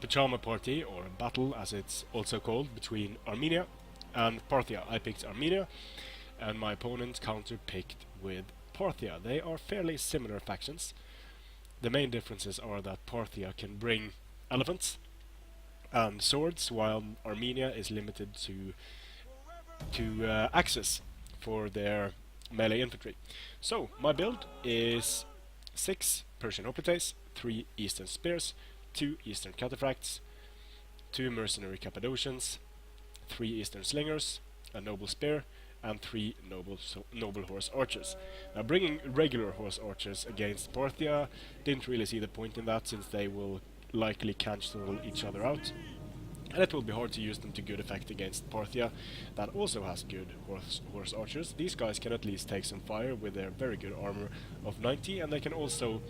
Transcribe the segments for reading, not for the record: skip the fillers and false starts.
pajama party, or battle as it's also called, between Armenia and Parthia. I picked Armenia, and my opponent counter-picked with Parthia. They are fairly similar factions. The main differences are that Parthia can bring elephants and swords, while Armenia is limited to axes for their melee infantry. So my build is 6 Persian hoplites, 3 Eastern spears, 2 Eastern cataphracts, 2 mercenary Cappadocians, 3 Eastern slingers, a noble spear, and 3 noble horse archers. Now, bringing regular horse archers against Parthia, didn't really see the point in that, since they will likely cancel each other out, and it will be hard to use them to good effect against Parthia, that also has good horse archers. These guys can at least take some fire with their very good armor of 90, and they can also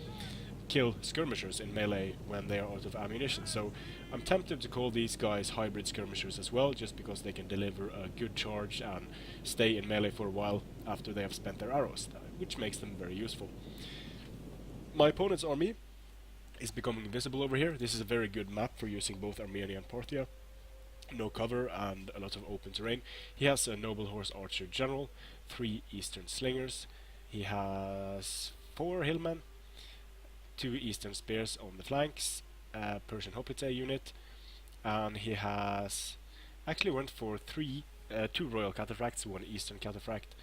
kill skirmishers in melee when they are out of ammunition. So I'm tempted to call these guys hybrid skirmishers as well, just because they can deliver a good charge and stay in melee for a while after they have spent their arrows, which makes them very useful. My opponent's army is becoming visible over here. This is a very good map for using both Armenia and Parthia. No cover and a lot of open terrain. He has a noble horse archer general, 3 Eastern slingers. He has 4 hillmen, 2 Eastern spears on the flanks, a Persian hoplite unit, and he has actually went for 2 royal cataphracts, 1 Eastern cataphract,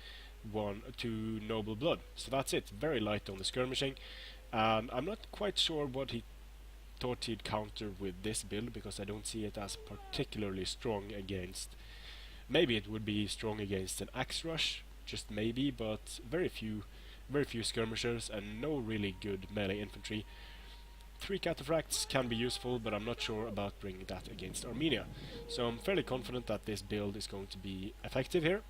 2 noble blood. So that's it. Very light on the skirmishing, and I'm not quite sure what he thought he'd counter with this build, because I don't see it as particularly strong against. Maybe it would be strong against an axe rush, just maybe, but very few skirmishers and no really good melee infantry. 3 cataphracts can be useful, but I'm not sure about bringing that against Armenia. So I'm fairly confident that this build is going to be effective here.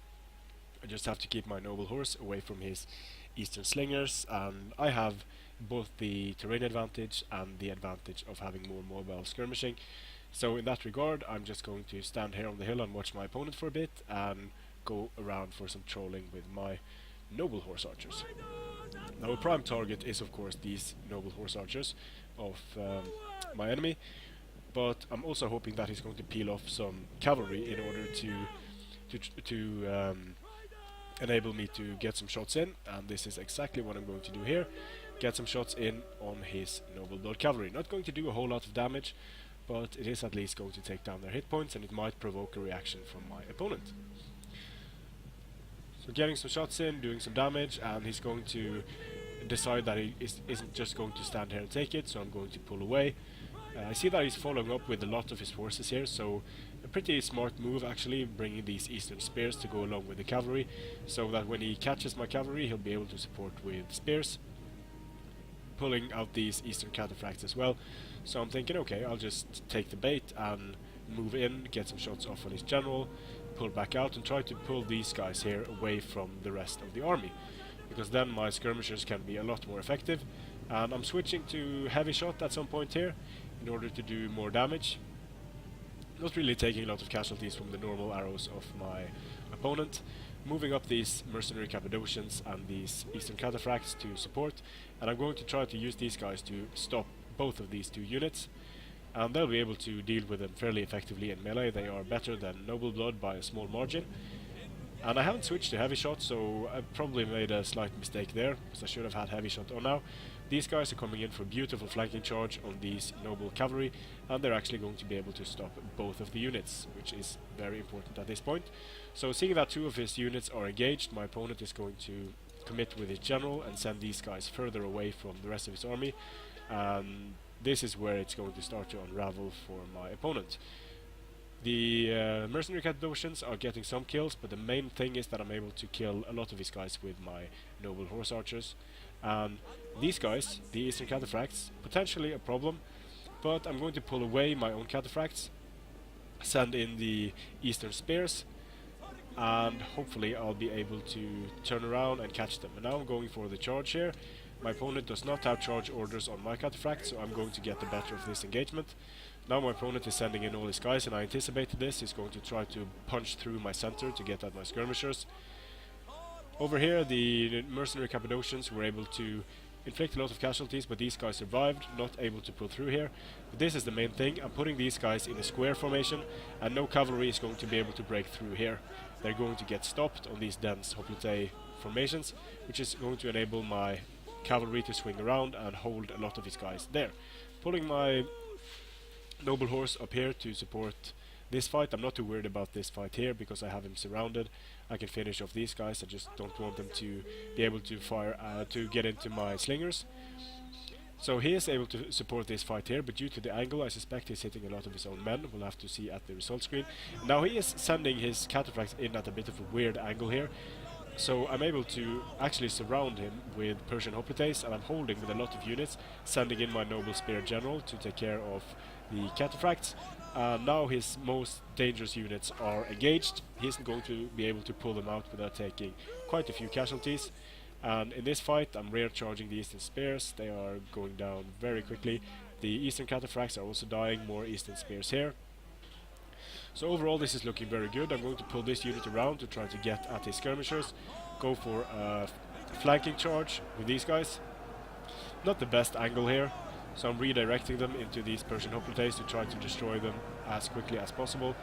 I just have to keep my noble horse away from his Eastern slingers, and I have both the terrain advantage and the advantage of having more mobile skirmishing. So in that regard, I'm just going to stand here on the hill and watch my opponent for a bit, and go around for some trolling with my noble horse archers. Now, a prime target is of course these noble horse archers of my enemy, but I'm also hoping that he's going to peel off some cavalry in order to enable me to get some shots in, and this is exactly what I'm going to do here. Get some shots in on his noble blood cavalry. Not going to do a whole lot of damage, but it is at least going to take down their hit points, and it might provoke a reaction from my opponent. So getting some shots in, doing some damage, and he's going to decide that he isn't just going to stand here and take it, so I'm going to pull away. I see that he's following up with a lot of his forces here, so a pretty smart move actually, bringing these Eastern spears to go along with the cavalry, so that when he catches my cavalry he'll be able to support with spears, pulling out these Eastern cataphracts as well. So I'm thinking, okay, I'll just take the bait and move in, get some shots off on his general, pull back out and try to pull these guys here away from the rest of the army, because then my skirmishers can be a lot more effective. And I'm switching to heavy shot at some point here in order to do more damage. Not really taking a lot of casualties from the normal arrows of my opponent. Moving up these mercenary Cappadocians and these Eastern cataphracts to support, and I'm going to try to use these guys to stop both of these 2 units, and they'll be able to deal with them fairly effectively in melee. They are better than noble blood by a small margin. And I haven't switched to heavy shot, so I probably made a slight mistake there, because I should have had heavy shot on now. These guys are coming in for a beautiful flanking charge on these noble cavalry, and they're actually going to be able to stop both of the units, which is very important at this point. So seeing that 2 of his units are engaged, my opponent is going to commit with his general and send these guys further away from the rest of his army, and this is where it's going to start to unravel for my opponent. The mercenary Cappadocians are getting some kills, but the main thing is that I'm able to kill a lot of these guys with my noble horse archers. And these guys, the Eastern cataphracts, potentially a problem, but I'm going to pull away my own cataphracts, send in the Eastern spears, and hopefully I'll be able to turn around and catch them. And now I'm going for the charge here. My opponent does not have charge orders on my cataphract, so I'm going to get the better of this engagement. Now my opponent is sending in all his guys, and I anticipated this. He's going to try to punch through my center to get at my skirmishers. Over here, the mercenary Cappadocians were able to inflict a lot of casualties, but these guys survived, not able to pull through here. But this is the main thing. I'm putting these guys in a square formation, and no cavalry is going to be able to break through here. They're going to get stopped on these dense hoplite formations, which is going to enable my cavalry to swing around and hold a lot of his guys there. Pulling my noble horse up here to support this fight. I'm not too worried about this fight here because I have him surrounded. I can finish off these guys. I just don't want them to be able to fire to get into my slingers. So he is able to support this fight here, but due to the angle, I suspect he's hitting a lot of his own men. We'll have to see at the result screen. Now he is sending his cataphracts in at a bit of a weird angle here. So I'm able to actually surround him with Persian hoplites, and I'm holding with a lot of units, sending in my noble spear general to take care of the cataphracts. Now his most dangerous units are engaged. He isn't going to be able to pull them out without taking quite a few casualties. And in this fight, I'm rear charging the eastern spears. They are going down very quickly. The eastern cataphracts are also dying. More eastern spears here. So overall, this is looking very good. I'm going to pull this unit around to try to get at his skirmishers. Go for a flanking charge with these guys. Not the best angle here. So I'm redirecting them into these Persian hoplites to try to destroy them as quickly as possible.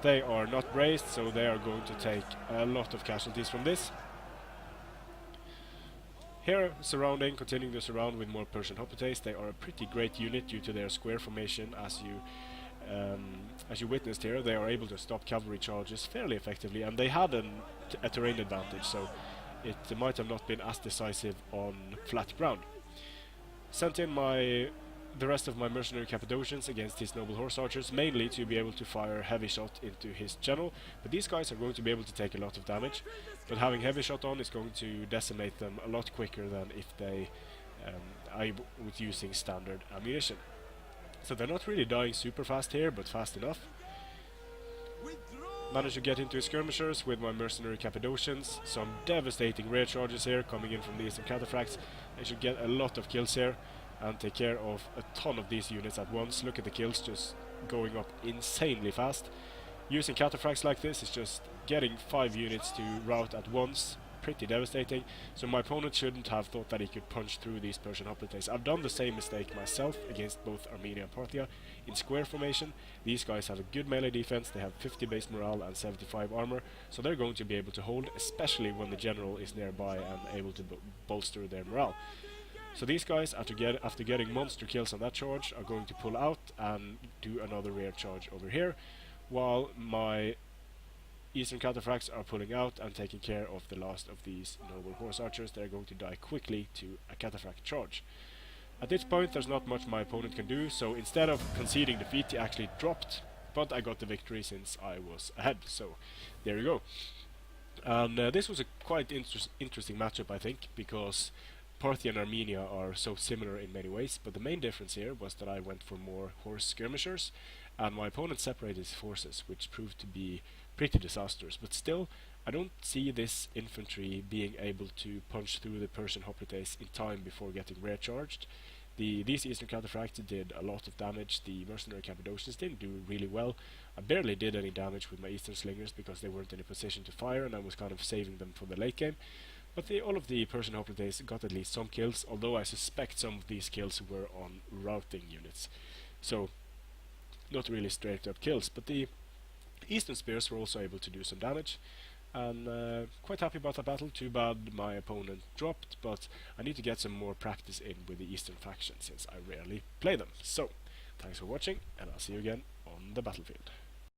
They are not braced, so they are going to take a lot of casualties from this. Here, continuing to surround with more Persian hoplites. They are a pretty great unit due to their square formation. As you witnessed here, they are able to stop cavalry charges fairly effectively, and they had a terrain advantage, so it might have not been as decisive on flat ground. Sent in the rest of my mercenary Cappadocians against his noble horse archers, mainly to be able to fire heavy shot into his general, but these guys are going to be able to take a lot of damage, but having heavy shot on is going to decimate them a lot quicker than if they I was using standard ammunition. So they're not really dying super fast here, but fast enough. Managed to get into his skirmishers with my mercenary Cappadocians. Some devastating rear charges here coming in from the eastern cataphracts. I should get a lot of kills here and take care of a ton of these units at once. Look at the kills just going up insanely fast. Using cataphracts like this is just getting 5 units to rout at once. Pretty devastating, so my opponent shouldn't have thought that he could punch through these Persian hoplites. I've done the same mistake myself against both Armenia and Parthia. In square formation, these guys have a good melee defense, they have 50 base morale and 75 armor, so they're going to be able to hold, especially when the general is nearby and able to bolster their morale. So these guys, after getting monster kills on that charge, are going to pull out and do another rear charge over here, while my eastern cataphracts are pulling out and taking care of the last of these noble horse archers. They're going to die quickly to a cataphract charge. At this point, there's not much my opponent can do, so instead of conceding defeat, he actually dropped, but I got the victory since I was ahead, so there you go. And this was a quite interesting matchup, I think, because Parthia and Armenia are so similar in many ways, but the main difference here was that I went for more horse skirmishers, and my opponent separated his forces, which proved to be pretty disastrous. But still, I don't see this infantry being able to punch through the Persian hoplites in time before getting rear charged. These eastern cataphracts did a lot of damage. The mercenary Cappadocians didn't do really well. I barely did any damage with my eastern slingers because they weren't in a position to fire, and I was kind of saving them for the late game. But all of the Persian hoplites got at least some kills, although I suspect some of these kills were on routing units. So, not really straight up kills, but the eastern spears were also able to do some damage, and quite happy about that battle. Too bad my opponent dropped, but I need to get some more practice in with the eastern faction since I rarely play them. So, thanks for watching, and I'll see you again on the battlefield.